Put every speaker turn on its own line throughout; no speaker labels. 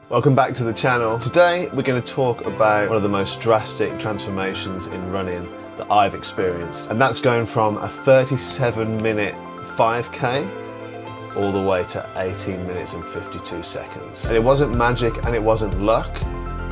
Welcome back to the channel. Today we're going to talk about one of the most drastic transformations in running that I've experienced, and that's going from a 37-minute 5K all the way to 18 minutes and 52 seconds. And it wasn't magic and it wasn't luck.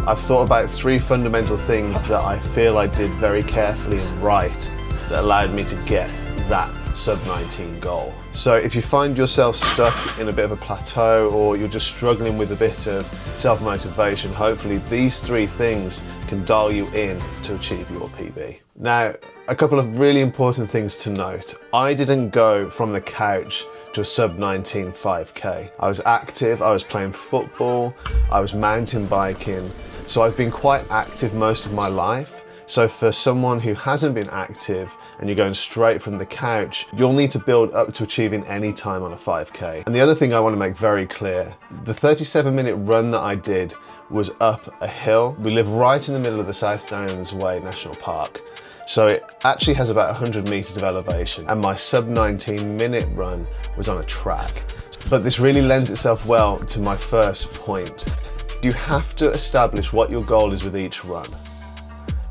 I've thought about three fundamental things that I feel I did very carefully and right that allowed me to get that sub-19 goal. So if you find yourself stuck in a bit of a plateau or you're just struggling with a bit of self-motivation, hopefully these three things can dial you in to achieve your PB. Now, a couple of really important things to note. I didn't go from the couch to a sub-19 5K. I was active, I was playing football, I was mountain biking, so I've been quite active most of my life. So for someone who hasn't been active and you're going straight from the couch, you'll need to build up to achieving any time on a 5K. And the other thing I want to make very clear, the 37-minute run that I did was up a hill. We live right in the middle of the South Downs Way National Park. So it actually has about 100 meters of elevation, and my sub-19-minute run was on a track. But this really lends itself well to my first point. You have to establish what your goal is with each run.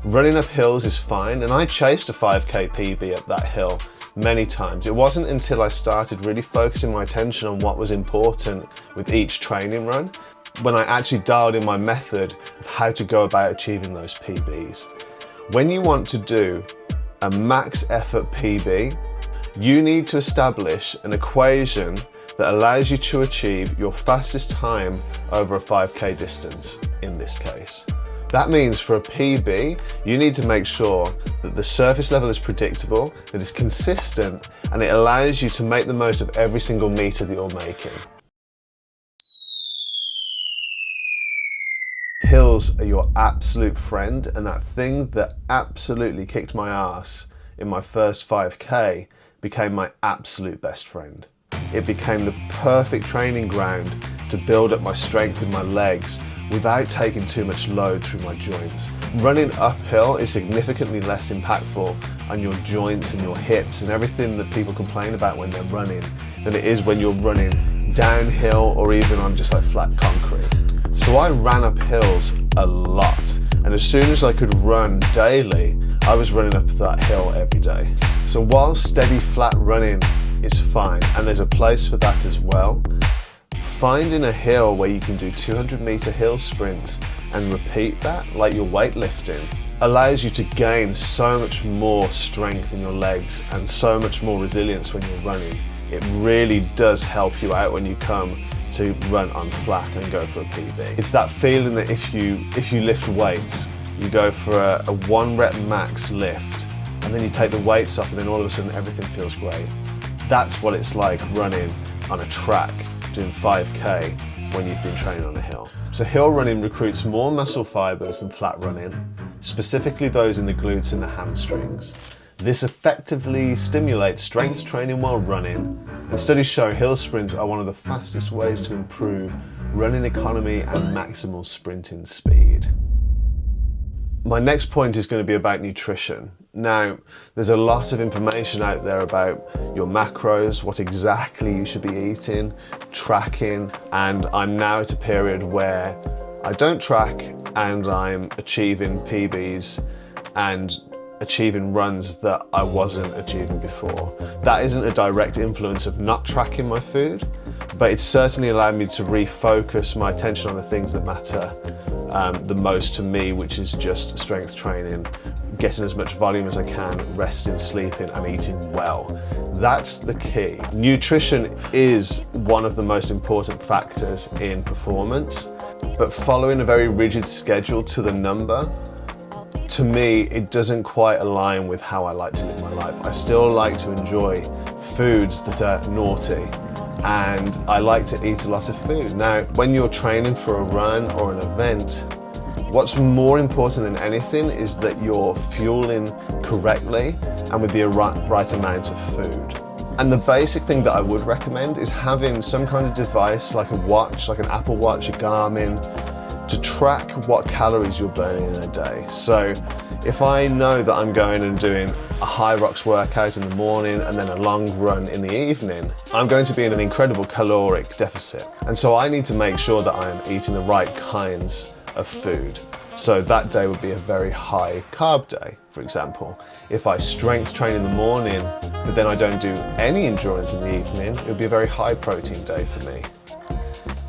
Running up hills is fine, and I chased a 5K PB up that hill many times. It wasn't until I started really focusing my attention on what was important with each training run when I actually dialed in my method of how to go about achieving those PBs. When you want to do a max effort PB, you need to establish an equation that allows you to achieve your fastest time over a 5K distance in this case. That means for a PB, you need to make sure that the surface level is predictable, that it's consistent, and it allows you to make the most of every single meter that you're making. Hills are your absolute friend, and that thing that absolutely kicked my ass in my first 5K became my absolute best friend. It became the perfect training ground to build up my strength in my legs without taking too much load through my joints. Running uphill is significantly less impactful on your joints and your hips and everything that people complain about when they're running than it is when you're running downhill or even on just like flat concrete. So I ran up hills a lot, and as soon as I could run daily, I was running up that hill every day. So while steady flat running is fine, and there's a place for that as well, finding a hill where you can do 200-meter hill sprints and repeat that like you're weightlifting allows you to gain so much more strength in your legs and so much more resilience when you're running. It really does help you out when you come to run on flat and go for a PB. It's that feeling that if you lift weights, you go for a 1 rep max lift, and then you take the weights off, and then all of a sudden everything feels great. That's what it's like running on a track, doing 5K when you've been training on a hill. So hill running recruits more muscle fibers than flat running, specifically those in the glutes and the hamstrings. This effectively stimulates strength training while running, and studies show hill sprints are one of the fastest ways to improve running economy and maximal sprinting speed. My next point is going to be about nutrition. Now, there's a lot of information out there about your macros, what exactly you should be eating, tracking, and I'm now at a period where I don't track and I'm achieving PBs and achieving runs that I wasn't achieving before. That isn't a direct influence of not tracking my food, but it's certainly allowed me to refocus my attention on the things that matter the most to me, which is just strength training, getting as much volume as I can, resting, sleeping, and eating well. That's the key. Nutrition is one of the most important factors in performance, but following a very rigid schedule to the number, to me, it doesn't quite align with how I like to live my life. I still like to enjoy foods that are naughty, and I like to eat a lot of food. Now, when you're training for a run or an event, what's more important than anything is that you're fueling correctly and with the right amount of food. And the basic thing that I would recommend is having some kind of device like a watch, like an Apple Watch, a Garmin, to track what calories you're burning in a day. So If I know that I'm going and doing a high rocks workout in the morning and then a long run in the evening, I'm going to be in an incredible caloric deficit. And so I need to make sure that I'm eating the right kinds of food. So that day would be a very high carb day, for example. If I strength train in the morning, but then I don't do any endurance in the evening, it would be a very high protein day for me.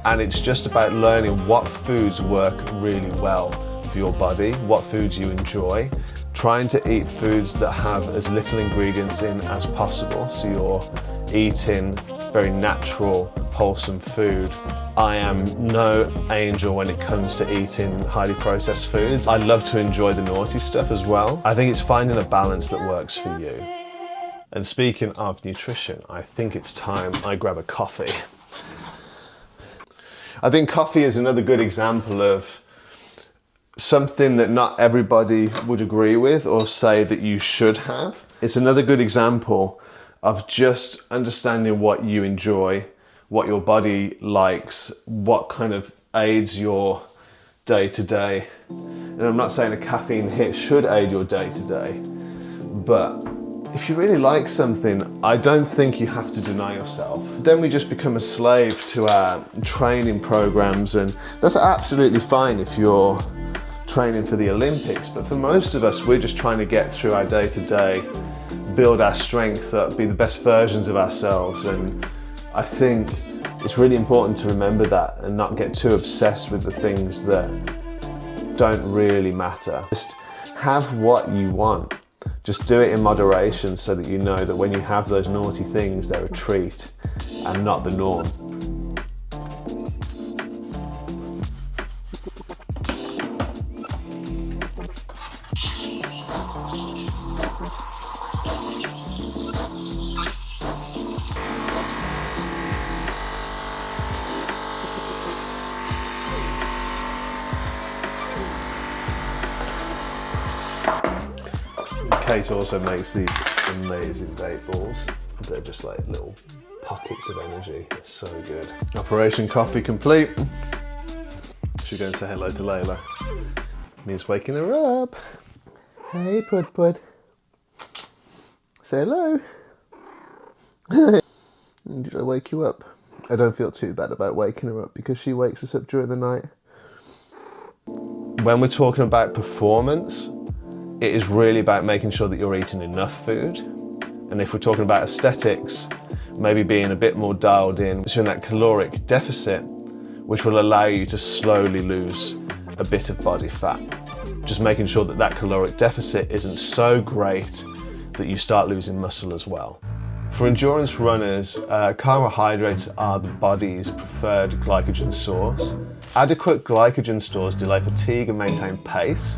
And it's just about learning what foods work really well for your body, what foods you enjoy, trying to eat foods that have as little ingredients in as possible. So you're eating very natural, wholesome food. I am no angel when it comes to eating highly processed foods. I love to enjoy the naughty stuff as well. I think it's finding a balance that works for you. And speaking of nutrition, I think it's time I grab a coffee. I think coffee is another good example of something that not everybody would agree with or say that you should have. It's another good example of just understanding what you enjoy, what your body likes, what kind of aids your day to day. And I'm not saying a caffeine hit should aid your day to day, but if you really like something, I don't think you have to deny yourself. Then we just become a slave to our training programs, and that's absolutely fine if you're training for the Olympics, but for most of us, we're just trying to get through our day to day, build our strength up, be the best versions of ourselves. And I think it's really important to remember that and not get too obsessed with the things that don't really matter. Just have what you want. Just do it in moderation so that you know that when you have those naughty things, they're a treat and not the norm. Kate also makes these amazing vape balls. They're just like little pockets of energy. It's so good. Operation coffee complete. Should we go and say hello to Layla? Means waking her up. Hey, Pud Pud. Say hello. Did I wake you up? I don't feel too bad about waking her up because she wakes us up during the night. When we're talking about performance, it is really about making sure that you're eating enough food. And if we're talking about aesthetics, maybe being a bit more dialed in, so in that caloric deficit, which will allow you to slowly lose a bit of body fat. Just making sure that that caloric deficit isn't so great that you start losing muscle as well. For endurance runners, carbohydrates are the body's preferred glycogen source. Adequate glycogen stores delay fatigue and maintain pace.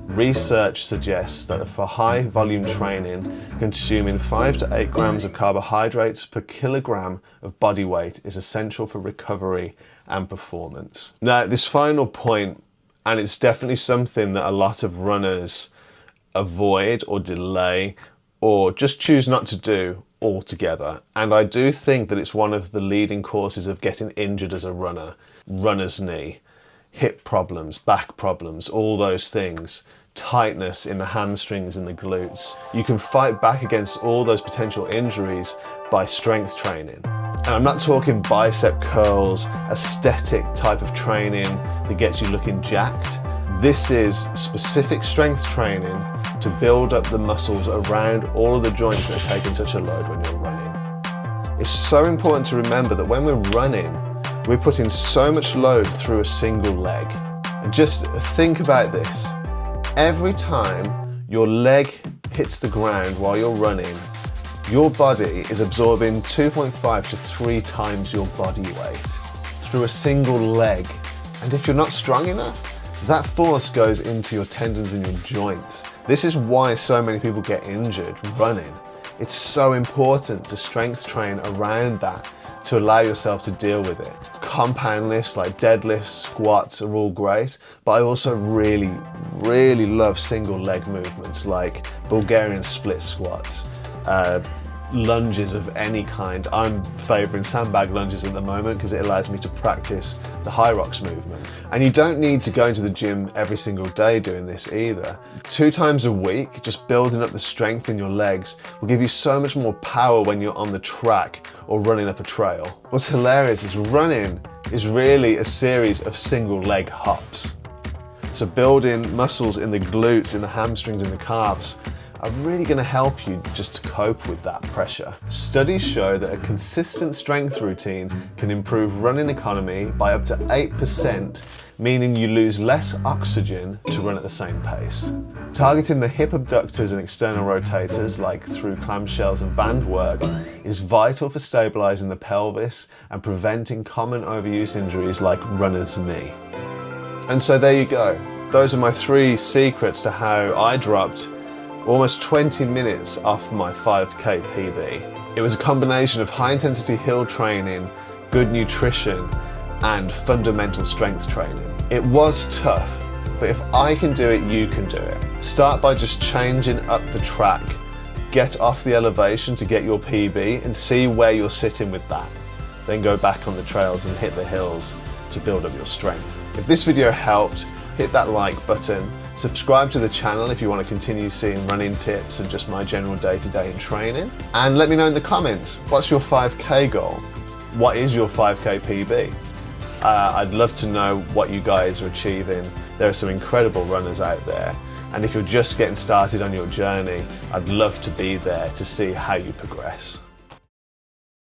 Research suggests that for high volume training, consuming 5 to 8 grams of carbohydrates per kilogram of body weight is essential for recovery and performance. Now, this final point, and it's definitely something that a lot of runners avoid or delay or just choose not to do altogether. And I do think that it's one of the leading causes of getting injured as a runner. Runner's knee, hip problems, back problems, all those things. Tightness in the hamstrings and the glutes. You can fight back against all those potential injuries by strength training. And I'm not talking bicep curls, aesthetic type of training that gets you looking jacked. This is specific strength training to build up the muscles around all of the joints that are taking such a load when you're running. It's so important to remember that when we're running, we're putting so much load through a single leg. And just think about this. Every time your leg hits the ground while you're running, your body is absorbing 2.5 to 3 times your body weight through a single leg. And if you're not strong enough, that force goes into your tendons and your joints. This is why so many people get injured running. It's so important to strength train around that to allow yourself to deal with it. Compound lifts like deadlifts, squats are all great, but I also really love single leg movements like Bulgarian split squats, lunges of any kind. I'm favouring sandbag lunges at the moment because it allows me to practice the high rocks movement. And you don't need to go into the gym every single day doing this either. 2 times a week, just building up the strength in your legs will give you so much more power when you're on the track or running up a trail. What's hilarious is running is really a series of single leg hops. So building muscles in the glutes, in the hamstrings, in the calves are really going to help you just to cope with that pressure. Studies show that a consistent strength routine can improve running economy by up to 8%, meaning you lose less oxygen to run at the same pace. Targeting the hip abductors and external rotators, like through clamshells and band work, is vital for stabilizing the pelvis and preventing common overuse injuries like runner's knee. And so there you go. Those are my 3 secrets to how I dropped almost 20 minutes off my 5K PB. It was a combination of high intensity hill training, good nutrition, and fundamental strength training. It was tough, but if I can do it, you can do it. Start by just changing up the track, get off the elevation to get your PB and see where you're sitting with that. Then go back on the trails and hit the hills to build up your strength. If this video helped, hit that like button. Subscribe to the channel if you want to continue seeing running tips and just my general day-to-day in training. And let me know in the comments, what's your 5K goal? What is your 5K PB? I'd love to know what you guys are achieving. There are some incredible runners out there. And if you're just getting started on your journey, I'd love to be there to see how you progress.